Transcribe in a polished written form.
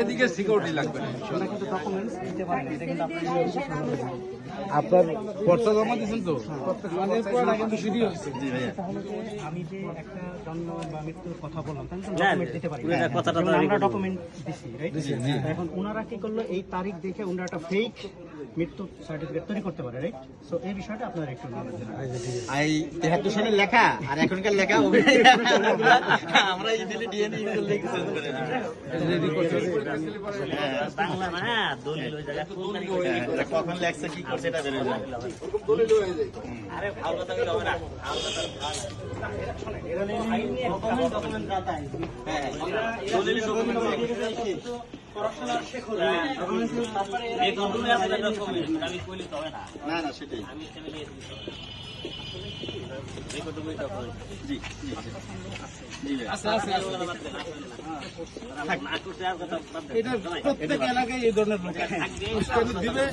এদিকে সিকিউরিটি লাগবে না। আপনার পর্চা জমা দিয়েছেন তো? কিন্তু সিডি হচ্ছে। আমি যে একটা জন্ম বা মৃত্যুর কথা বললাম, ডকুমেন্ট দিতে পারি। আমরা ডকুমেন্ট দিছি, রাইট? এখন ওনারা কি করলো, এই তারিখ দেখে ওনারা একটা ফেক মৃত্যু সার্টিফিকেট তৈরি করতে পারে, রাইট? সো এই বিষয়টা আপনারা একটু নলেজ দেন। এই 73 সালের লেখা আর এখনকার লেখা আমরা ইজিলি ডিএনএ করলে কি চেঞ্জ করে বাংলা না দলিল ওই জায়গা কখন লেখছে কি করছে এটা বের হয়ে যায়। আরে ভালো কথা কি হবে না, ডকুমেন্ট রাতা হ্যাঁ দলিল ডকুমেন্ট পড়াশোনা শেখ হলো এই ডকুমেন্ট আপনাদের ডকুমেন্ট আমি কইলে তো হবে না। না না সেটাই আমি এখানে নিয়ে জি জি জি আচ্ছা আচ্ছা এটা প্রত্যেক এলাকায় এই ধরনের লোক দিবে।